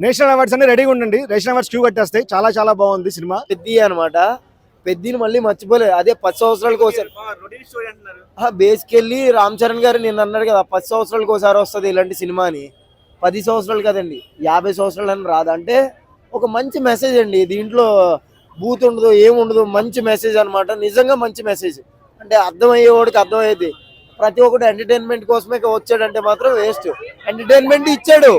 National awards అన్ని రెడీగా ఉండండి. నేషనల్ అవార్డ్స్ క్యూ కట్టేస్తాయి. చాలా చాలా బాగుంది సినిమా. పెద్ది అనమాట. పెద్దిని మళ్ళీ మర్చిపోలేదు. అదే 10 సంవత్సరాలకు ఒకసారి బేస్కెళ్ళి రామ్ చరణ్ గారు నిన్న అన్నాడు కదా 10 సంవత్సరాలకు ఒకసారి వస్తుంది ఇలాంటి సినిమా అని. 10 సంవత్సరాలు కదండి, 50 సంవత్సరాలు అని రాదు. అంటే ఒక మంచి మెసేజ్ అండి. దీంట్లో బూత్ ఉండదు, ఏముండదు, మంచి మెసేజ్ అనమాట. నిజంగా మంచి మెసేజ్. అంటే అర్థమయ్యేవాడికి అర్థమయ్యేది. ప్రతి ఒక్కటి ఎంటర్టైన్మెంట్ కోసమే వచ్చాడంటే మాత్రం వేస్ట్. ఎంటర్టైన్మెంట్ ఇచ్చాడు,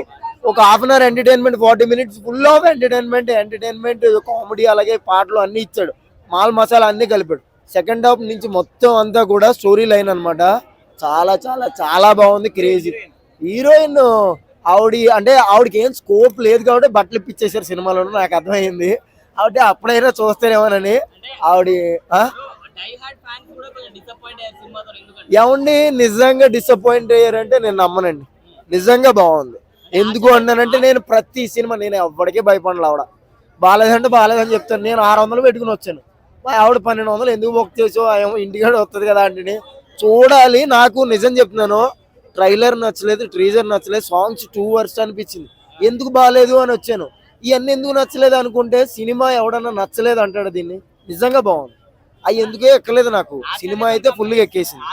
ఒక half an hour entertainment, 40 minutes full of entertainment comedy అలాగే పాటలు అన్ని ఇచ్చాడు. మాల్ మసాలా అన్ని కలిపాడు. సెకండ్ హాఫ్ నుంచి మొత్తం అంతా కూడా స్టోరీ లైన్ అనమాట. చాలా చాలా చాలా బాగుంది. క్రేజీ హీరోయిన్ ఆవిడకి ఏం స్కోప్ లేదు కాబట్టి బట్టలు ఇప్పించేసారు సినిమాలో, నాకు అర్థమైంది. కాబట్టి అప్పుడైనా చూస్తారేమోనని ఆవిడ ఏమండి నిజంగా డిసప్పాయింట్ అయ్యారంటే నేను నమ్మనండి. నిజంగా బాగుంది. ఎందుకు అన్నానంటే నేను ప్రతి సినిమా నేను ఎవ్వడికే భయపడను. ఆవిడ బాగాలేదని చెప్తాను. నేను 600 పెట్టుకుని వచ్చాను, ఆవిడ 1200 ఎందుకు బుక్ చేసావు, ఇంటికాడ వస్తుంది కదా అంటే చూడాలి. నాకు నిజం చెప్తున్నాను, ట్రైలర్ నచ్చలేదు, ట్రీజర్ నచ్చలేదు, సాంగ్స్ 2 వర్స్ అనిపించింది. ఎందుకు బాగాలేదు అని వచ్చాను. ఇవన్నీ ఎందుకు నచ్చలేదు అనుకుంటే సినిమా ఎవడన్నా నచ్చలేదు అంటాడు. దీన్ని నిజంగా బాగుంది. అవి ఎందుకే ఎక్కలేదు నాకు. సినిమా అయితే ఫుల్గా ఎక్కేసింది.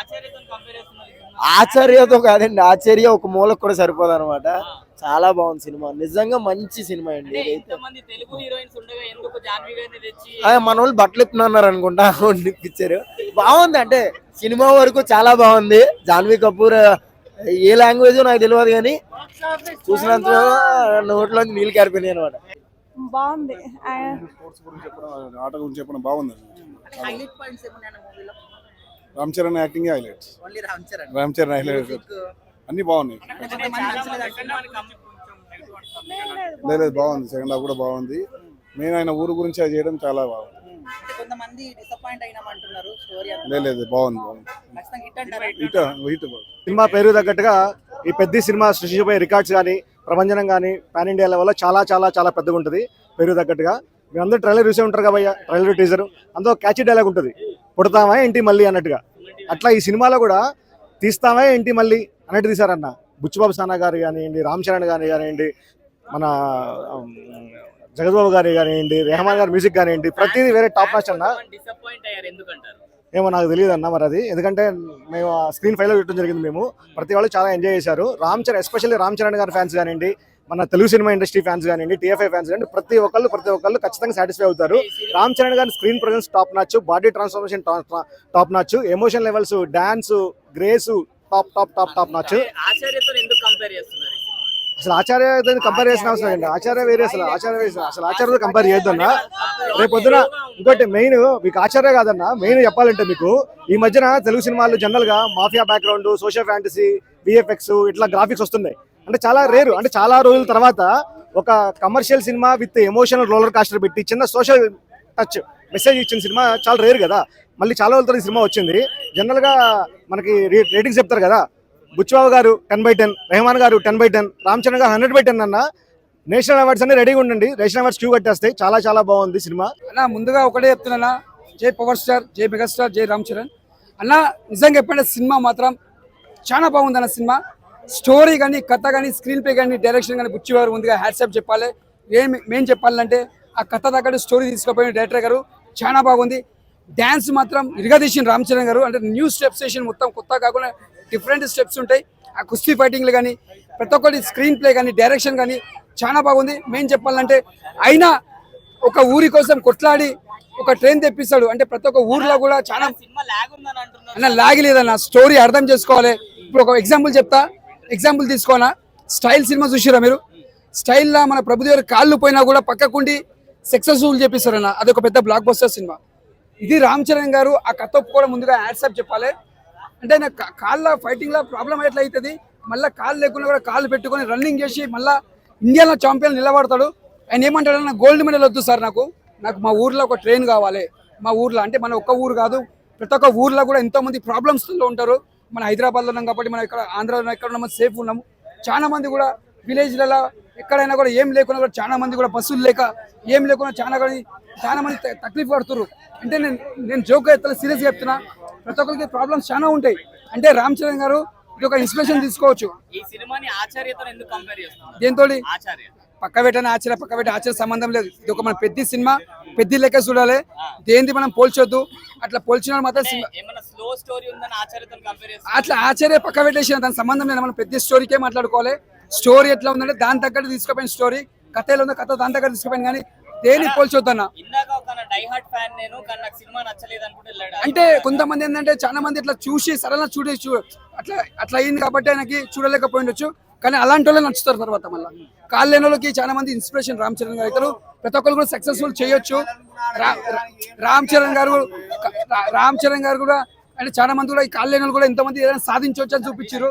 ఆచార్యతో కాదండి, ఆచార్య ఒక మూలకు కూడా సరిపోదు అనమాట. చాలా బాగుంది సినిమా. నిజంగా మంచి సినిమా అండి. మన వాళ్ళు బట్టలు ఇప్పుతున్నారు అనుకుంటా, ఇప్పించారు. బాగుంది. అంటే సినిమా వరకు చాలా బాగుంది. జాన్వీ కపూర్ ఏ లాంగ్వేజ్ నాకు తెలియదు కానీ చూసినంత నోట్లోంచి నీళ్ళు కారిపోయినాయి అనమాట. బాగుంది. ఆట గురించి చెప్పడం బాగుంది. Ram Charan acting highlights. Ram Charan highlights అన్ని బాగున్నాయి. లేదు బాగుంది. సెకండ్ హాఫ్ కూడా బాగుంది. మెయిన్ ఆయన ఊరు గురించి అది చేయడం చాలా బాగుంది. లేదు బాగుంది. సినిమా పేరు తగ్గట్టుగా ఈ పెద్ద సినిమా సృష్టించిపోయే రికార్డ్స్ కానీ ప్రపంచం కానీ పాన్ ఇండియా లెవెల్లో చాలా చాలా చాలా పెద్దగా ఉంటుంది. పేరు తగ్గట్టుగా మీరు అందరూ ట్రైలర్ చూసే ఉంటారు కాబయ్యా. ట్రైలర్ టీజర్ అందులో క్యాచీ డైలాగ్ ఉంటుంది, పుడతామా ఏంటి మళ్ళీ అన్నట్టుగా. అట్లా ఈ సినిమాలో కూడా తీస్తామా ఏంటి మళ్ళీ అన్నట్టు తీశారన్న. బుచ్చిబాబు సానా గారు కానివ్వండి, రామ్ చరణ్ గారు కానివ్వండి, మన జగద్బాబు గారు కానివ్వండి, రెహమాన్ గారి మ్యూజిక్ కానివ్వండి, ప్రతిదీ వేరే టాప్ నాచ్ అన్న. ఏమో నాకు తెలియదు అన్న మరి అది. ఎందుకంటే మేము స్క్రీన్ ఫైవ్లో చూడటం జరిగింది. మేము ప్రతి వాళ్ళు చాలా ఎంజాయ్ చేశారు. రామ్ చరణ్ ఎస్పెషల్లీ రామ్ చరణ్ గారి ఫ్యాన్స్ కానివ్వండి, మన తెలుగు సినిమా ఇండస్ట్రీ ఫ్యాన్స్ కానివ్వండి, టీఎఫ్ఐ ఫ్యాన్స్ కానివ్వండి, ప్రతి ఒక్కళ్ళు ఖచ్చితంగా సాటిస్ఫై అవుతారు. రామ్ చరణ్ గారి screen presence top notch, body transformation top notch, emotion levels, dance, grace top notch. అసలు ఆచార్య కంపేర్ చేసిన అవసరం ఏంటి? ఆచార్య వేరే, అసలు ఆచార్యతో కంపేర్ చేయొద్దన్నా. రేపు పొద్దున ఇంకోటి మెయిన్ మీకు ఆచార్య కాదన్నా, మెయిన్ చెప్పాలంటే మీకు ఈ మధ్యన తెలుగు సినిమాలు జనరల్ గా mafia background, social fantasy, VFX ఇట్లా గ్రాఫిక్స్ వస్తున్నాయి. అంటే చాలా రేరు. అంటే చాలా రోజుల తర్వాత ఒక commercial cinema with emotional roller castor పెట్టి చిన్న సోషల్ టచ్ మెసేజ్ ఇచ్చిన సినిమా చాలా రేరు కదా. మళ్ళీ చాలా రోజుల సినిమా వచ్చింది. జనరల్ గా మనకి రేటింగ్స్ చెప్తారు కదా. బుచ్చిబాబు గారు 10/10, రెహమాన్ గారు 10/10, రామ్ చరణ్ గారు 100/10 అన్న. నేషనల్ అవార్డ్స్ అన్ని రెడీగా ఉండండి. నేషనల్ అవార్డ్స్ క్యూ కట్టేస్తాయి. చాలా చాలా బాగుంది సినిమా అన్న. ముందుగా ఒకటే చెప్తున్నా, జై పవర్ స్టార్, జై మెగాస్టార్, జై రామ్ చరణ్ అన్న. నిజంగా చెప్పండి, సినిమా మాత్రం చాలా బాగుంది అన్న. సినిమా స్టోరీ కానీ, కథ కానీ, స్క్రీన్ ప్లే కానీ, డైరెక్షన్ కానీ బుచ్చిబాబు ముందుగా హ్యాట్సాప్ చెప్పాలి. మేం చెప్పాలంటే ఆ కథ తగ్గట్టు స్టోరీ తీసుకుపోయిన డైరెక్టర్ గారు చాలా బాగుంది. డ్యాన్స్ మాత్రం ఇరగదీసిన రామ్ చరణ్ గారు. అంటే న్యూ స్టెప్స్ వేసిన మొత్తం కొత్త కాకుండా డిఫరెంట్ స్టెప్స్ ఉంటాయి. ఆ కుస్తీ ఫైటింగ్లు కానీ, ప్రతి ఒక్కటి స్క్రీన్ ప్లే కానీ, డైరెక్షన్ కానీ చాలా బాగుంది. మెయిన్ చెప్పాలంటే అయినా ఒక ఊరి కోసం కొట్లాడి ఒక ట్రైన్ తెప్పిస్తాడు. అంటే ప్రతి ఒక్క ఊర్లో కూడా చాలా అన్న లాగి లేదన్న. స్టోరీ అర్థం చేసుకోవాలి. ఇప్పుడు ఒక ఎగ్జాంపుల్ తీసుకోనా, స్టైల్ సినిమా చూసిరా మీరు? స్టైల్లో మన ప్రభుదేవ్ కాళ్ళు పోయినా కూడా పక్కకుండి సక్సెస్ఫుల్ చేపిస్తారన్న. అదొక పెద్ద బ్లాక్ బస్టర్ సినిమా. ఇది రామ్ చరణ్ గారు ఆ కథ కూడా ముందుగా యాడ్సాప్ చెప్పాలి. అంటే నాకు కాళ్ళ ఫైటింగ్లో ప్రాబ్లం ఎట్లా అవుతుంది, మళ్ళీ కాళ్ళు లేకుండా కూడా కాళ్ళు పెట్టుకొని రన్నింగ్ చేసి మళ్ళీ ఇండియాలో ఛాంపియన్ నిలబడతాడు. ఆయన ఏమంటాడు, నాకు గోల్డ్ మెడల్ వద్దు సార్, నాకు మా ఊర్లో ఒక ట్రైన్ కావాలి. మా ఊర్లో అంటే మన ఒక్క ఊరు కాదు, ప్రతి ఒక్క ఊర్లో కూడా ఎంతోమంది ప్రాబ్లమ్స్లో ఉంటారు. మన హైదరాబాద్లో ఉన్నాం కాబట్టి మనం ఇక్కడ ఆంధ్రాలో ఎక్కడ ఉన్నామో సేఫ్ ఉన్నాము. చాలా మంది కూడా విలేజ్లలో ఎక్కడైనా కూడా ఏం లేకుండా కూడా చాలా మంది కూడా బస్సులు లేక ఏం లేకుండా చాలా మంది తక్లీఫ్ పడుతున్నారు. అంటే నేను జోక్గా చెప్తాను, సీరియస్గా చెప్తున్నా. ప్రతి ఒక్కరికి ప్రాబ్లమ్స్ చాలా ఉంటాయి. అంటే రామ్ చరణ్ గారు ఇది ఒక ఇన్స్పిరేషన్ తీసుకోవచ్చు. ఈ సినిమాని ఆచార్యతో ఎందుకు కంపేర్ చేస్తున్నారు? దేంతో? పక్క పెట్టని ఆశ్చర్య సంబంధం లేదు. ఇది ఒక మన పెద్ద సినిమా, పెద్ద లెక్క చూడాలి, దేంది మనం పోల్చొద్దు. అట్లా పోల్చిన మాత్రం సినిమా ఏమన్నా స్లో స్టోరీ ఉందని ఆచార్యతో కంపేర్ చేస్తే అట్లా ఆశ్చర్య పక్క పెట్టేసిన దాని సంబంధం లేదు. మనం పెద్ద స్టోరీకే మాట్లాడుకోవాలి. స్టోరీ ఎట్లా ఉందంటే దాని తగ్గట్టు తీసుకుపోయిన స్టోరీ, కథ ఎలా ఉందో కథ దాని తగ్గట్టు తీసుకుపోయింది, కానీ దేనికి పోల్చొద్దు అన్న. ఇందాక ఒక డై హార్ట్ ఫ్యాన్ నేను, కానీ నాకు సినిమా నచ్చలేదు అనుకుంటే వెళ్ళాడు. అంటే కొంతమంది ఏంటంటే చాలా మంది ఇట్లా చూసి సరళ అట్లా అట్లా అయింది కాబట్టి ఆయనకి చూడలేకపోయిండొచ్చు, కానీ అలాంటి వాళ్ళే నచ్చుతారు తర్వాత. మళ్ళీ కాళ్ళైన వాళ్ళకి చాలా మంది ఇన్స్పిరేషన్ రామ్ చరణ్ గారు అవుతారు. ప్రతి ఒక్కరు కూడా సక్సెస్ఫుల్ చేయొచ్చు. రామ్ చరణ్ గారు కూడా అంటే చాలా మంది కూడా ఈ కాళ్ళైన వాళ్ళు కూడా ఎంతమంది ఏదైనా సాధించవచ్చు అని చూపించారు.